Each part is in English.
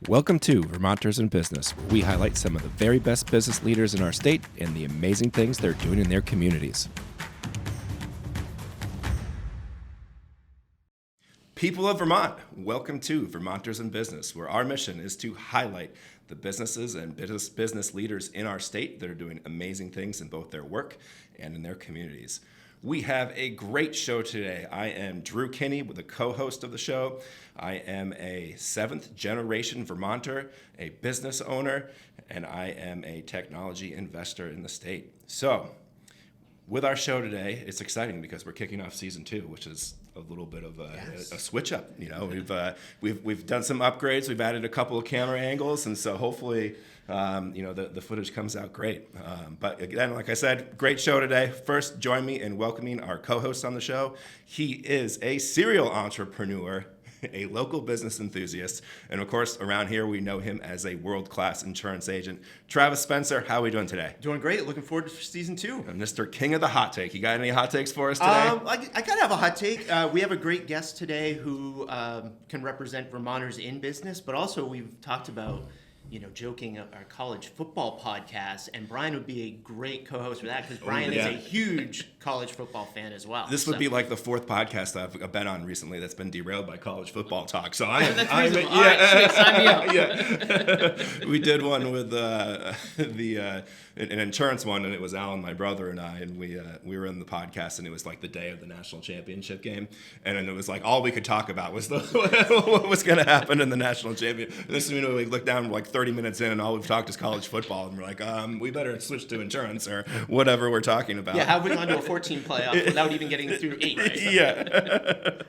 Welcome to Vermonters in Business, where we highlight some of the very best business leaders in our state and the amazing things they're doing in their communities. People of Vermont, welcome to Vermonters in Business, where our mission is to highlight the businesses and business leaders in our state that are doing amazing things in both their work and in their communities. We have a great show today. I am Drew Kinney, the co-host of the show. I am a seventh generation Vermonter, a business owner, and I am a technology investor in the state. So, with our show today, it's exciting because we're kicking off season 2, which is a little bit of a switch up. You know, we've done some upgrades. We've added a couple of camera angles, and so hopefully, the footage comes out great. But again, like I said, great show today. First, join me in welcoming our co-host on the show. He is a serial entrepreneur, a local business enthusiast, and of course, around here we know him as a world-class insurance agent. Travis Spencer, how are we doing today? Doing great. Looking forward to season 2. And Mr. King of the Hot Take. You got any hot takes for us today? I kind of have a hot take. We have a great guest today who can represent Vermonters in business, but also we've talked about, joking our college football podcast, and Brian would be a great co-host for that because Brian is a huge college football fan as well. This would be like the 4th podcast I've been on recently that's been derailed by college football talk. So we did one with an insurance one, and it was Alan, my brother, and I, and we were in the podcast, and it was like the day of the national championship game, and then it was like all we could talk about was what was going to happen in the national championship. This is we looked down like 30 minutes in, and all we've talked is college football, and we're like, we better switch to insurance or whatever we're talking about. Yeah, how have we gone to a 14 playoff without even getting through 8? Right? Yeah.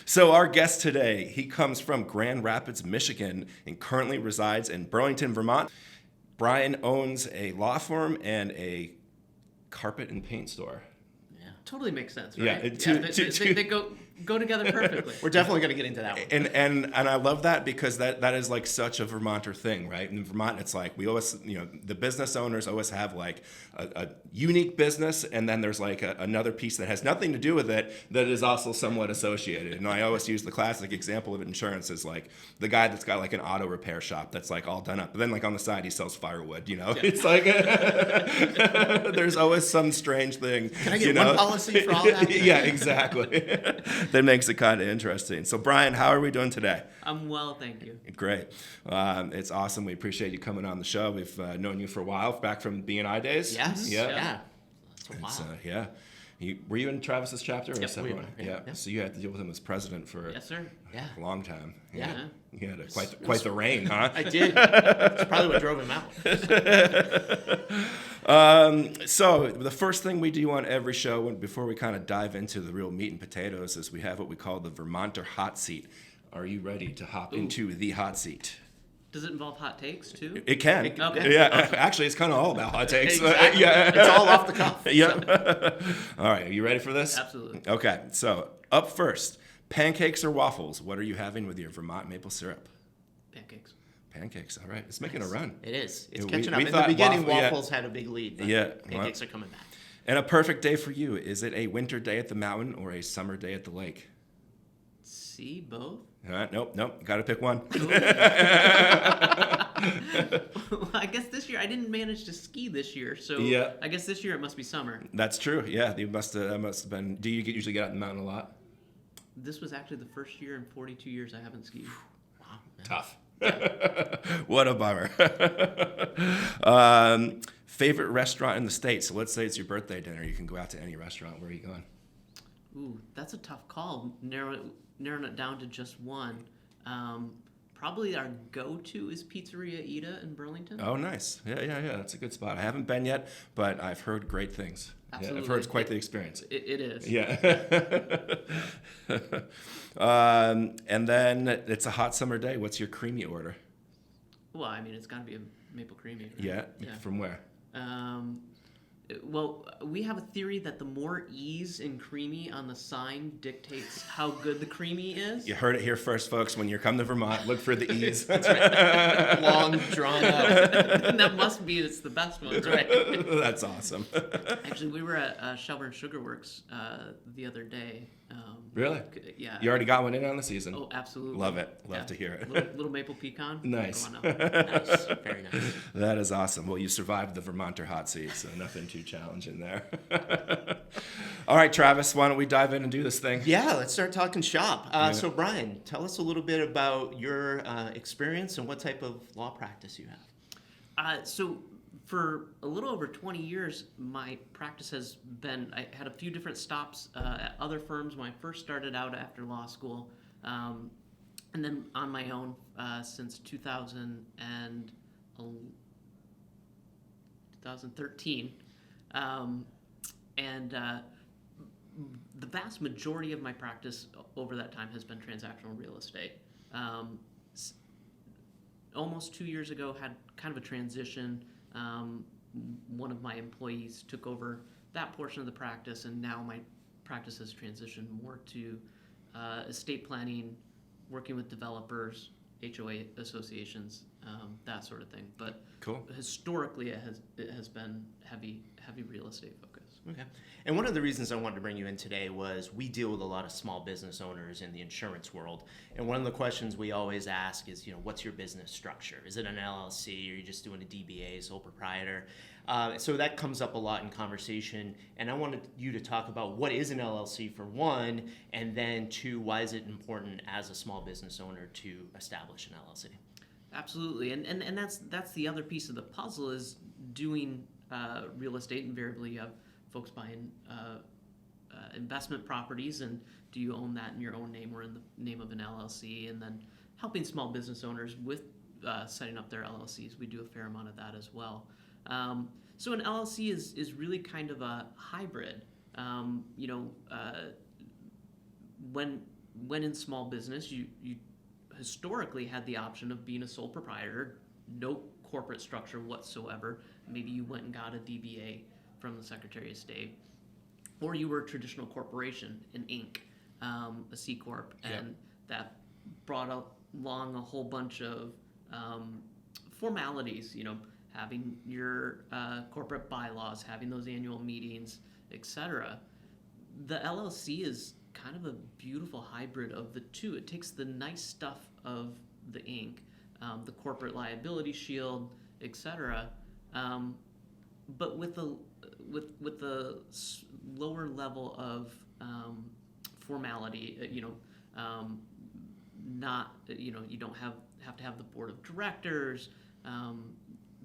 So our guest today, he comes from Grand Rapids, Michigan, and currently resides in Burlington, Vermont. Brian owns a law firm and a carpet and paint store. Yeah, totally makes sense, right? Yeah, they go together perfectly. We're definitely going to get into that one. And I love that because that is like such a Vermonter thing, right? In Vermont, it's like we always, the business owners always have like a unique business, and then there's like another piece that has nothing to do with it that is also somewhat associated. And I always use the classic example of insurance as like the guy that's got like an auto repair shop that's like all done up, but then like on the side he sells firewood. Yeah. It's like there's always some strange thing. Can I get one policy for all that? Yeah, exactly. That makes it kind of interesting. So, Brian, how are we doing today? I'm well, thank you. Great. It's awesome. We appreciate you coming on the show. We've known you for a while, back from B&I days. Yes. Yeah. That's a while. Were you in Travis's chapter? Or yep, separate one? Yeah. So you had to deal with him as president for yes, sir. a long time. Yeah. You had quite the reign, huh? I did. That's probably what drove him out. So the first thing we do on every show, before we kind of dive into the real meat and potatoes, is we have what we call the Vermonter hot seat. Are you ready to hop into the hot seat? Does it involve hot takes too? It can. Okay. Yeah. Awesome. Actually, it's kind of all about hot takes. Exactly. It's all off the cuff. Yeah. All right. Are you ready for this? Absolutely. Okay. So up first, pancakes or waffles? What are you having with your Vermont maple syrup? Pancakes. Pancakes. All right. It's making a run. It is. It's We catching up. In the thought beginning, waffles had a big lead. But Yeah. pancakes are coming back. And a perfect day for you. Is it a winter day at the mountain or a summer day at the lake? See, both? Nope. Got to pick one. Well, I guess this year I didn't manage to ski this year, so I guess this year it must be summer. That's true. Yeah, that must have been. Do you usually get out in the mountain a lot? This was actually the first year in 42 years I haven't skied. Wow. Man. Tough. What a bummer. Favorite restaurant in the state? So let's say it's your birthday dinner. You can go out to any restaurant. Where are you going? Ooh, that's a tough call. Narrowing it down to just one. Probably our go-to is Pizzeria Ida in Burlington. Oh, nice. Yeah. That's a good spot. I haven't been yet, but I've heard great things. Absolutely. Yeah, I've heard it's quite the experience. It is. Yeah. And then it's a hot summer day. What's your creamy order? Well, I mean, it's got to be a maple creamy. Right? Yeah. From where? Well, we have a theory that the more E's in creamy on the sign dictates how good the creamy is. You heard it here first, folks. When you come to Vermont, look for the E's. That's right. Long, drawn out. And that must be it's the best ones, right? That's awesome. Actually, we were at Shelburne Sugar Works the other day, Really? Yeah. You already got one in on the season. Oh, absolutely. Love it. Love to hear it. Little maple pecan. Nice. Go on up. Nice. Very nice. That is awesome. Well, you survived the Vermonter hot seat, so nothing too challenging there. All right, Travis, why don't we dive in and do this thing? Yeah, let's start talking shop. So, Brian, tell us a little bit about your experience and what type of law practice you have. So for a little over 20 years, my practice has been, I had a few different stops at other firms when I first started out after law school, and then on my own since 2013. The vast majority of my practice over that time has been transactional real estate. Almost 2 years ago, had kind of a transition. One of my employees took over that portion of the practice, and now my practice has transitioned more to estate planning, working with developers, HOA associations, that sort of thing. But Cool. historically, it has been heavy real estate focus. Okay. And one of the reasons I wanted to bring you in today was we deal with a lot of small business owners in the insurance world. And one of the questions we always ask is, what's your business structure? Is it an LLC? Or are you just doing a DBA, sole proprietor? So that comes up a lot in conversation. And I wanted you to talk about what is an LLC for one, and then two, why is it important as a small business owner to establish an LLC? Absolutely, and that's the other piece of the puzzle is doing real estate. Invariably, you have folks buying investment properties, and do you own that in your own name or in the name of an LLC? And then helping small business owners with setting up their LLCs. We do a fair amount of that as well. So an LLC is really kind of a hybrid. When in small business, you historically had the option of being a sole proprietor, no corporate structure whatsoever. Maybe you went and got a DBA from the Secretary of State, or you were a traditional corporation, an Inc., a C Corp, and that brought along a whole bunch of formalities, having your corporate bylaws, having those annual meetings, etc. The LLC is kind of a beautiful hybrid of the two. It takes the nice stuff of the Inc., the corporate liability shield, etc., but with the lower level of formality. You don't have to have the board of directors,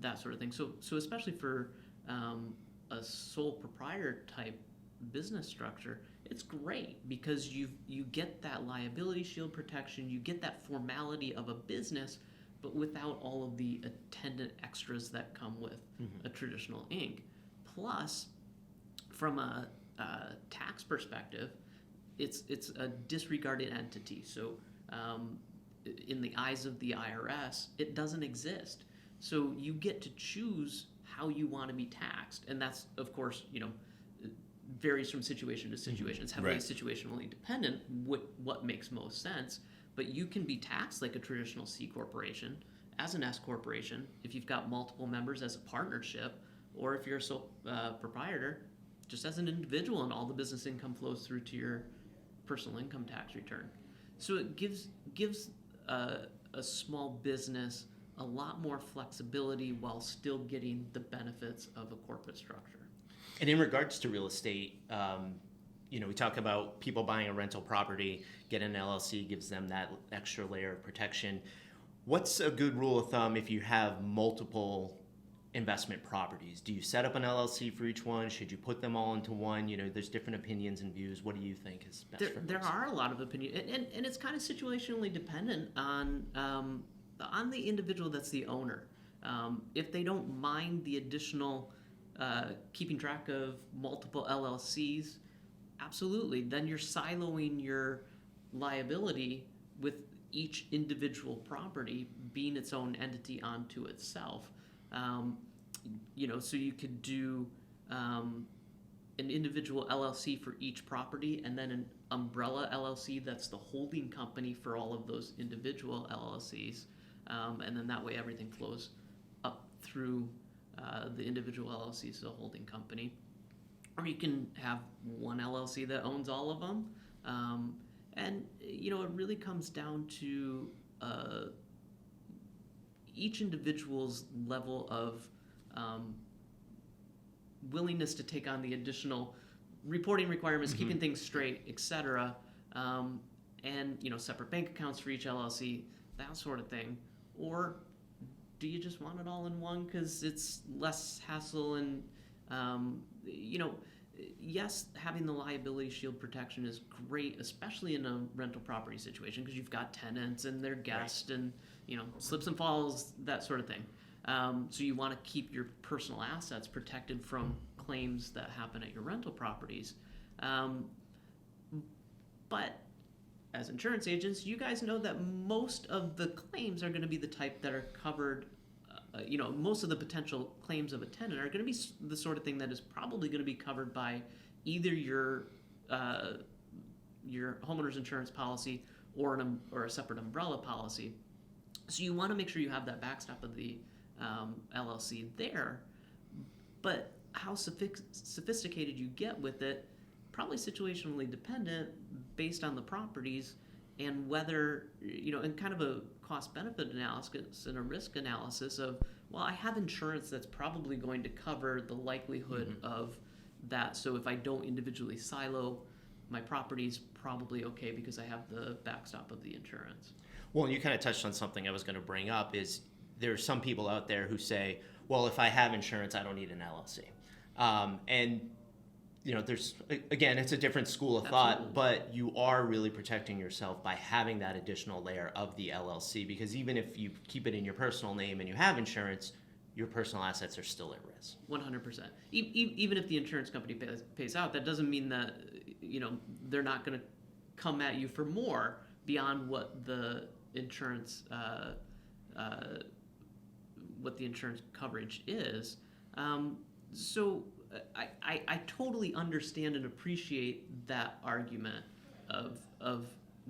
that sort of thing. So especially for a sole proprietor type business structure, it's great because you get that liability shield protection, you get that formality of a business, but without all of the attendant extras that come with a traditional Inc. Plus, from a tax perspective, it's a disregarded entity. So in the eyes of the IRS, it doesn't exist. So you get to choose how you want to be taxed, and that's, of course, varies from situation to situation. It's heavily situationally dependent what makes most sense, but you can be taxed like a traditional C corporation, as an S corporation, if you've got multiple members as a partnership, or if you're a sole proprietor, just as an individual, and all the business income flows through to your personal income tax return. So it gives a small business a lot more flexibility while still getting the benefits of a corporate structure. And in regards to real estate, we talk about people buying a rental property, get an LLC, gives them that extra layer of protection. What's a good rule of thumb if you have multiple investment properties? Do you set up an LLC for each one? Should you put them all into one? There's different opinions and views. What do you think is best for There are a lot of opinions, and it's kind of situationally dependent on the individual that's the owner. If they don't mind the additional keeping track of multiple LLCs, absolutely. Then you're siloing your liability with each individual property being its own entity onto itself. So you could do an individual LLC for each property, and then an umbrella LLC that's the holding company for all of those individual LLCs. And then that way everything flows up through the individual LLCs, the holding company. Or you can have one LLC that owns all of them, And it really comes down to each individual's level of willingness to take on the additional reporting requirements, keeping things straight, etc. And separate bank accounts for each LLC, that sort of thing. Or do you just want it all in one because it's less hassle and yes, having the liability shield protection is great, especially in a rental property situation because you've got tenants and their guests and slips and falls, that sort of thing. So you want to keep your personal assets protected from claims that happen at your rental properties. But as insurance agents, you guys know that most of the claims are going to be the type that are covered. Most of the potential claims of a tenant are going to be the sort of thing that is probably going to be covered by either your homeowner's insurance policy or a separate umbrella policy. So you want to make sure you have that backstop of the LLC there. But how sophisticated you get with it, probably situationally dependent based on the properties and whether, and kind of a cost-benefit analysis and a risk analysis of, well, I have insurance that's probably going to cover the likelihood of that. So if I don't individually silo, my property's probably okay because I have the backstop of the insurance. Well, you kind of touched on something I was going to bring up is there are some people out there who say, well, if I have insurance, I don't need an LLC. And there's, again, it's a different school of thought, but you are really protecting yourself by having that additional layer of the LLC, because even if you keep it in your personal name and you have insurance, your personal assets are still at risk. 100%. Even if the insurance company pays out, that doesn't mean that, they're not going to come at you for more beyond what the insurance coverage is. So I totally understand and appreciate that argument of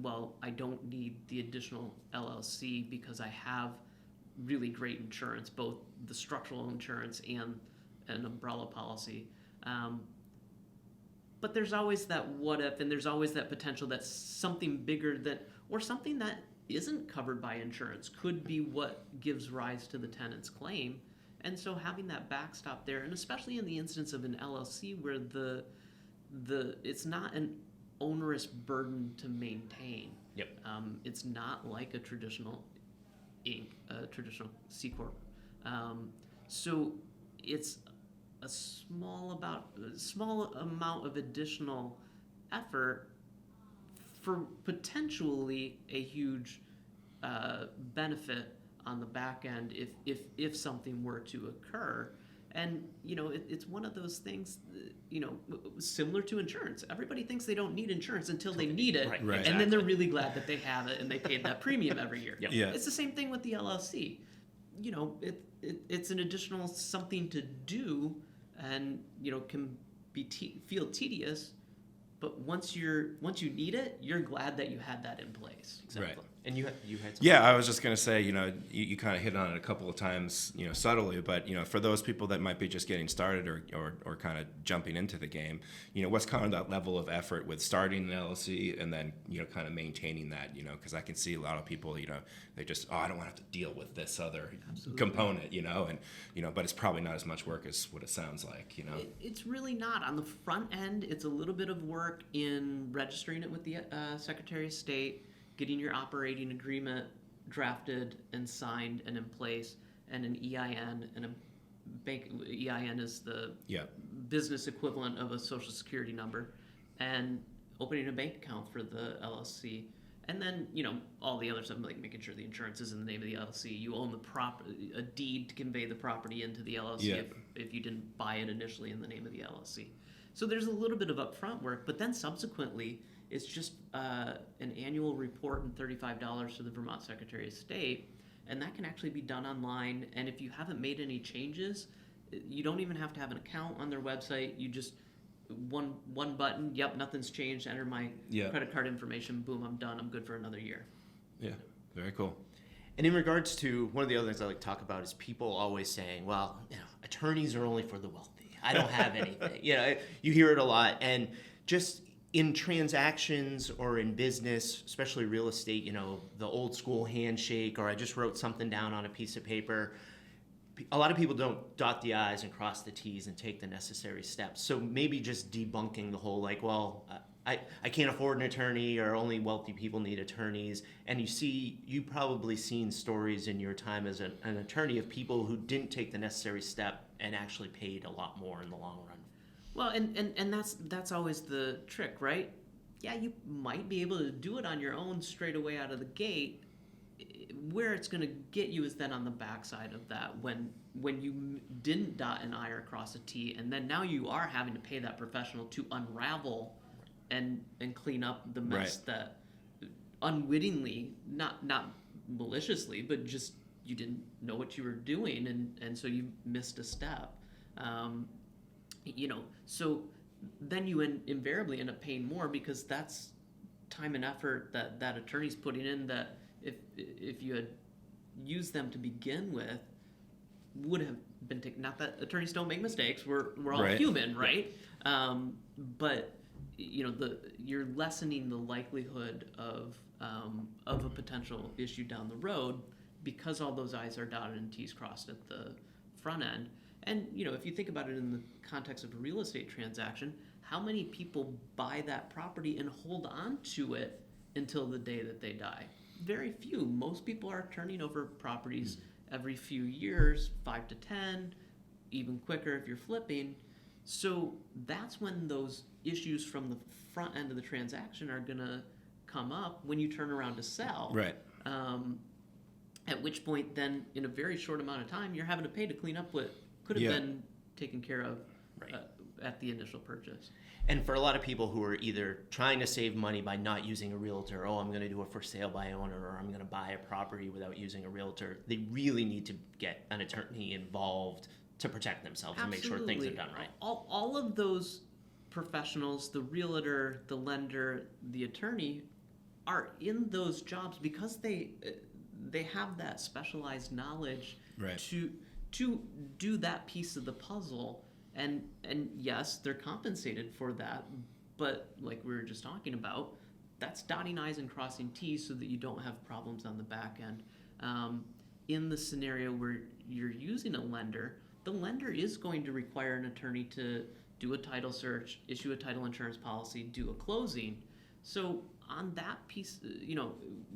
well, I don't need the additional LLC because I have really great insurance, both the structural insurance and an umbrella policy. But there's always that what if, and there's always that potential that something bigger or something that isn't covered by insurance could be what gives rise to the tenant's claim. And so having that backstop there, and especially in the instance of an LLC where it's not an onerous burden to maintain. Yep. It's not like a traditional Inc., a traditional C Corp. So it's a small amount of additional effort for potentially a huge benefit on the back end if something were to occur. And it's one of those things, similar to insurance. Everybody thinks they don't need insurance until they need it, Right. and Exactly. then they're really glad that they have it and they paid that premium every year. Yep. Yeah. It's the same thing with the LLC. It's an additional something to do, and can be feel tedious. But once you need it, you're glad that you had that in place. Exactly. Right. And you had something. Yeah, I was just going to say, you kind of hit on it a couple of times, subtly, but, for those people that might be just getting started or kind of jumping into the game, what's kind of that level of effort with starting an LLC and then, kind of maintaining that, because I can see a lot of people, they just, I don't want to have to deal with this other component, and, but it's probably not as much work as what it sounds like, It's really not. On the front end, it's a little bit of work in registering it with the Secretary of State, getting your operating agreement drafted and signed and in place, and an EIN, and a bank EIN is the business equivalent of a Social Security number, and opening a bank account for the LLC. And then, all the other stuff, like making sure the insurance is in the name of the LLC. You own a deed to convey the property into the LLC if you didn't buy it initially in the name of the LLC. So there's a little bit of upfront work, but then subsequently, it's just an annual report and $35 to the Vermont Secretary of State, and that can actually be done online. And if you haven't made any changes, you don't even have to have an account on their website. You just one button. Yep, nothing's changed. Enter my credit card information. Boom, I'm done. I'm good for another year. Yeah, very cool. And in regards to one of the other things I like to talk about is people always saying, well, attorneys are only for the wealthy. I don't have anything. You hear it a lot. And just in transactions or in business, especially real estate, the old school handshake, or I just wrote something down on a piece of paper. A lot of people don't dot the I's and cross the T's and take the necessary steps. So maybe just debunking the whole I can't afford an attorney, or only wealthy people need attorneys. And you probably seen stories in your time as an attorney of people who didn't take the necessary step and actually paid a lot more in the long run. Well, and that's always the trick, right? Yeah, you might be able to do it on your own straight away out of the gate. Where it's going to get you is then on the backside of that, when you didn't dot an I or cross a T, and then now you are having to pay that professional to unravel and clean up the mess that unwittingly, not maliciously, but just you didn't know what you were doing, and so you missed a step. So then you invariably end up paying more, because that's time and effort that attorney's putting in, that if you had used them to begin with, would have been taken. Not that attorneys don't make mistakes, we're all human, right? But you're lessening the likelihood of a potential issue down the road, because all those I's are dotted and T's crossed at the front end. And if you think about it in the context of a real estate transaction, how many people buy that property and hold on to it until the day that they die? Very few. Most people are turning over properties every few years, 5 to 10, even quicker if you're flipping. So that's when those issues from the front end of the transaction are going to come up when you turn around to sell. Right. At which point, then, in a very short amount of time, you're having to pay to clean up what could have been taken care of at the initial purchase. And for a lot of people who are either trying to save money by not using a realtor, I'm going to do a for sale by owner, or I'm going to buy a property without using a realtor, they really need to get an attorney involved to protect themselves. Absolutely. And make sure things are done right. All of those professionals, the realtor, the lender, the attorney, are in those jobs because they have that specialized knowledge to do that piece of the puzzle. And yes, they're compensated for that, but like we were just talking about, that's dotting I's and crossing T's so that you don't have problems on the back end. In the scenario where you're using a lender, the lender is going to require an attorney to do a title search, issue a title insurance policy, do a closing. So on that piece,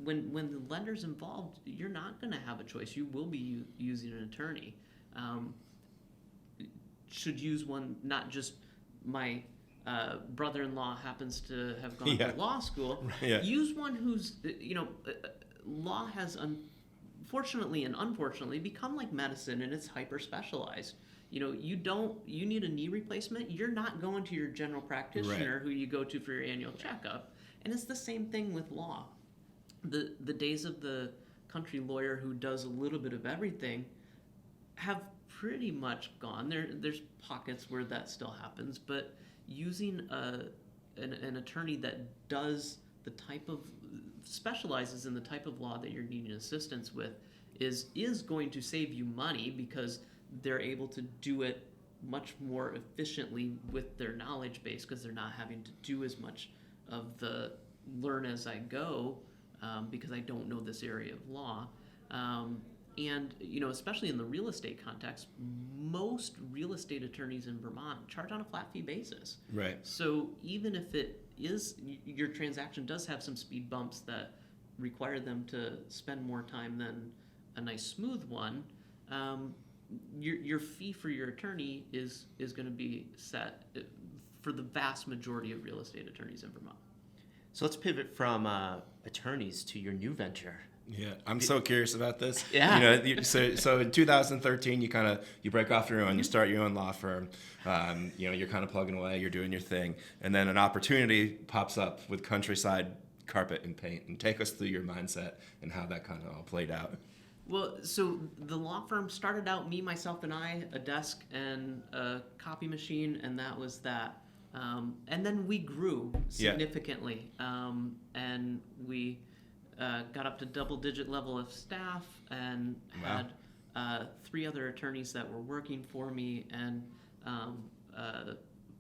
when the lender's involved, you're not going to have a choice. You will be using an attorney. Should use one, not just my brother-in-law happens to have gone to law school. Use one who's, law has fortunately and unfortunately become like medicine, and it's hyper-specialized. You need a knee replacement, you're not going to your general practitioner who you go to for your annual checkup. And it's the same thing with law. The days of the country lawyer who does a little bit of everything have pretty much gone. There's pockets where that still happens, but using an attorney that does the type of specializes in the type of law that you're needing assistance with is going to save you money, because they're able to do it much more efficiently with their knowledge base, because they're not having to do as much of the learn as I go, because I don't know this area of law. And, especially in the real estate context, most real estate attorneys in Vermont charge on a flat fee basis. Right. So even if it is, your transaction does have some speed bumps that require them to spend more time than a nice smooth one, your fee for your attorney is going to be set for the vast majority of real estate attorneys in Vermont. So let's pivot from attorneys to your new venture. Yeah, I'm so curious about this. Yeah. So in 2013, you break off your own, you start your own law firm. You're kind of plugging away, you're doing your thing, and then an opportunity pops up with Countryside Carpet and Paint. And take us through your mindset and how that kind of all played out. Well, so the law firm started out me, myself, and I, a desk and a copy machine, and that was that. And then we grew significantly, and we got up to double-digit level of staff, and had 3 other attorneys that were working for me, and a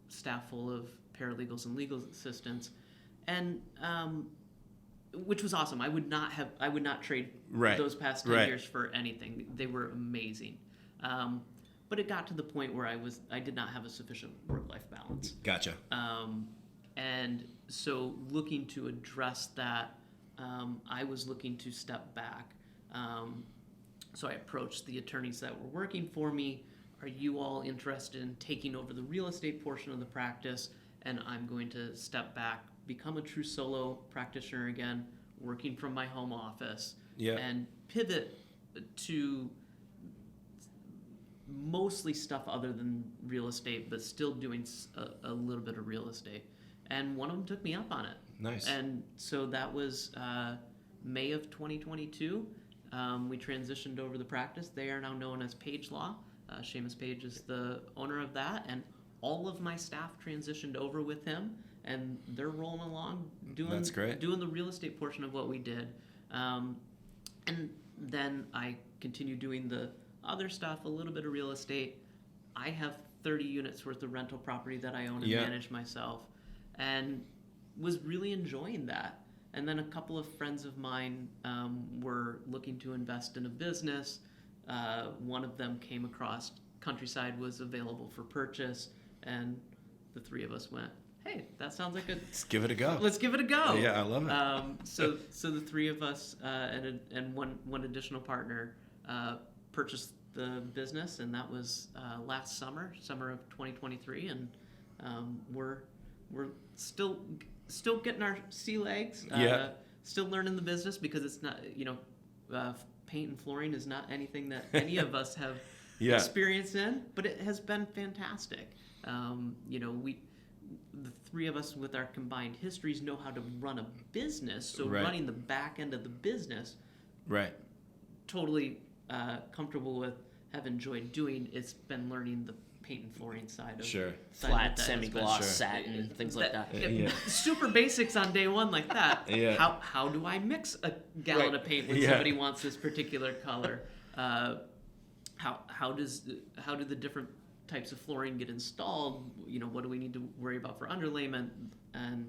staff full of paralegals and legal assistants, and which was awesome. I would not trade Right. those past 10 Right. years for anything. They were amazing. But it got to the point where I did not have a sufficient work-life balance. Gotcha. And so looking to address that, I was looking to step back. So I approached the attorneys that were working for me. Are you all interested in taking over the real estate portion of the practice? And I'm going to step back, become a true solo practitioner again, working from my home office, Yeah. and pivot to mostly stuff other than real estate, but still doing a little bit of real estate. And one of them took me up on it. Nice. And so that was May of 2022. We transitioned over the practice. They are now known as Page Law. Seamus Page is the owner of that, and all of my staff transitioned over with him, and they're rolling along That's great. doing the real estate portion of what we did. And then I continue doing the other stuff, a little bit of real estate. I have 30 units worth of rental property that I own and manage myself, and was really enjoying that. And then a couple of friends of mine were looking to invest in a business. One of them came across Countryside was available for purchase, and the three of us went, hey, that sounds like Let's give it a go. let's give it a go. Yeah, I love it. So the three of us and one additional partner purchased the business, and that was last summer of 2023, and we're still getting our sea legs. Yeah. Still learning the business, because it's not, paint and flooring is not anything that any of us have Yeah. experience in, but it has been fantastic. The three of us with our combined histories know how to run a business, so Right. running the back end of the business, Right. totally comfortable with, have enjoyed doing. It's been learning the paint and flooring side of Sure. side Flat, of that has been- semi-gloss, Sure. satin, things like that. Yeah. Super basics on day one like that. Yeah. How do I mix a gallon Right. of paint when Yeah. somebody wants this particular color? How do the different types of flooring get installed? What do we need to worry about for underlayment? And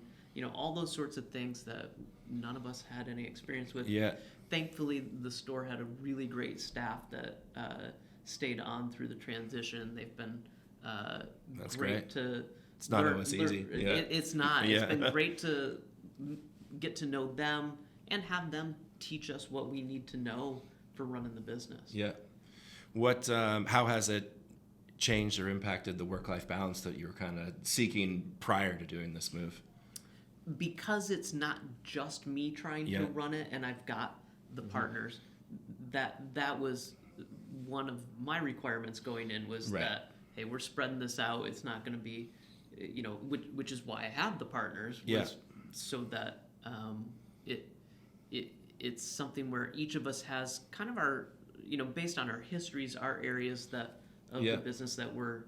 all those sorts of things that none of us had any experience with. Yeah. Thankfully, the store had a really great staff that stayed on through the transition. They've been That's great great. to. It's not always easy. Yeah. It's not. Yeah. It's been great to get to know them and have them teach us what we need to know for running the business. Yeah. What? How has it changed or impacted the work-life balance that you were kind of seeking prior to doing this move? Because it's not just me trying Yeah. to run it, and I've got the partners. That was one of my requirements going in, was Right. that, hey, we're spreading this out. It's not going to be, which is why I have the partners. Was Yeah. So that it's something where each of us has kind of our, based on our histories, our areas of Yeah. the business that we're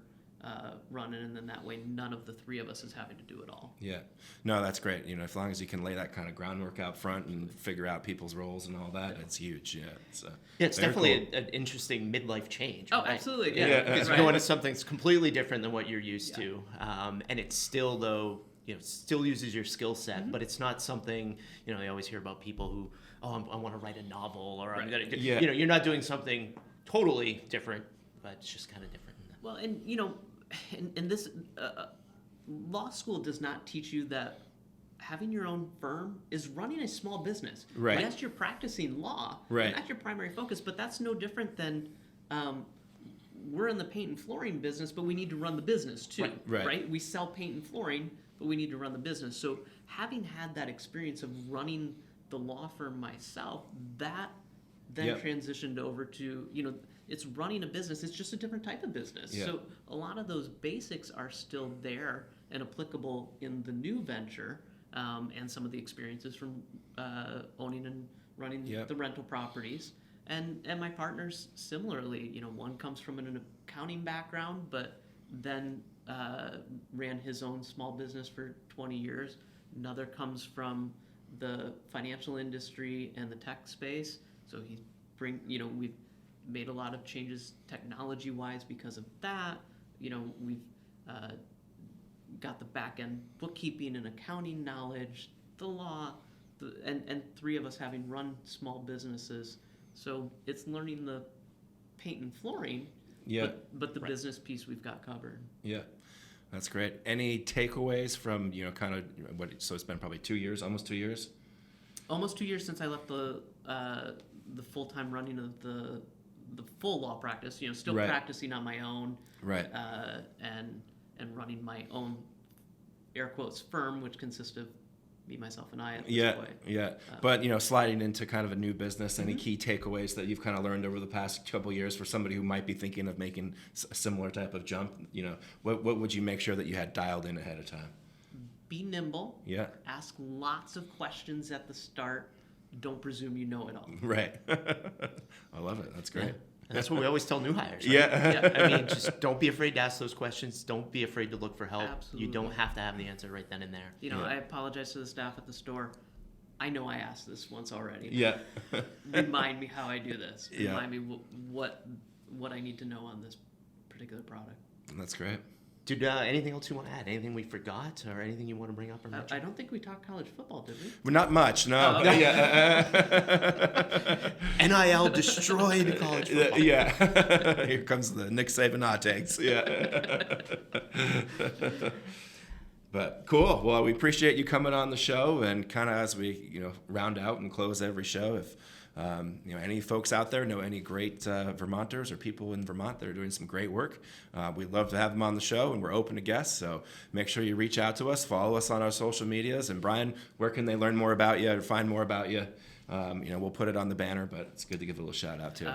running, and then that way none of the three of us is having to do it all. Yeah. No, that's great. As long as you can lay that kind of groundwork out front and figure out people's roles and all that, it's huge. Yeah. So, Yeah, it's very definitely cool. an interesting midlife change. Oh, right? absolutely. Yeah, Yeah. because Right. you're going to something that's completely different than what you're used to, and it's still, though, still uses your skill set, but it's not something. I always hear about people who, I want to write a novel, or I'm Right. gonna, Yeah. you're not doing something totally different, but it's just kind of different. Well, and and this law school does not teach you that having your own firm is running a small business. Right. Yes, you're practicing law. Right. And that's your primary focus, but that's no different than we're in the paint and flooring business, but we need to run the business too. Right. We sell paint and flooring, but we need to run the business. So having had that experience of running the law firm myself, that then Yep. transitioned over to, it's running a business. It's just a different type of business. Yeah. So a lot of those basics are still there and applicable in the new venture, and some of the experiences from owning and running Yep. the rental properties. And my partners similarly, one comes from an accounting background, but then ran his own small business for 20 years. Another comes from the financial industry and the tech space. So we've made a lot of changes technology-wise because of that. We've got the back end bookkeeping and accounting knowledge, the law, and three of us having run small businesses. So it's learning the paint and flooring, Yeah. but the business piece we've got covered. Yeah. That's great. Any takeaways from, kind of so it's been probably 2 years, almost 2 years? Almost 2 years since I left the full-time running of the full law practice, still Right. practicing on my own. Right. And running my own, air quotes, firm, which consists of me, myself, and I at this Yeah, point. yeah. But, sliding into kind of a new business, any key takeaways that you've kind of learned over the past couple of years for somebody who might be thinking of making a similar type of jump? What would you make sure that you had dialed in ahead of time? Be nimble. Yeah. Ask lots of questions at the start. Don't presume you know it all. Right. I love it. That's great. Yeah. And that's what we always tell new hires. Right? Yeah. I mean, just don't be afraid to ask those questions. Don't be afraid to look for help. Absolutely. You don't have to have the answer right then and there. Yeah. I apologize to the staff at the store. I know I asked this once already. Yeah. Remind me how I do this. Yeah. Remind me what I need to know on this particular product. That's great. Dude, anything else you want to add? Anything we forgot or anything you want to bring up or mention? I don't think we talked college football, did we? Well, not much, no. Oh, okay. Yeah. NIL destroyed college football. Yeah. Here comes the Nick Saban hot takes. Yeah. But cool. Well, we appreciate you coming on the show, and kind of as we round out and close every show, if any folks out there know any great Vermonters or people in Vermont that are doing some great work, we'd love to have them on the show, and we're open to guests. So make sure you reach out to us, follow us on our social medias. And Brian, where can they learn more about you or find more about you? We'll put it on the banner, but it's good to give a little shout out to it.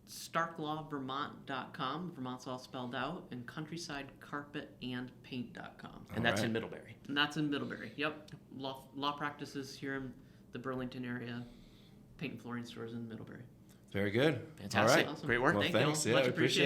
StarklawVermont.com, Vermont's all spelled out, and CountrysideCarpetAndPaint.com. And that's All right. in Middlebury. And that's in Middlebury. Yep. Law practices here in the Burlington area. Paint and flooring stores in Middlebury. Very good. Fantastic. All right. Awesome. Great work. Well, Thank you all. thanks. Yeah, Much I appreciate it.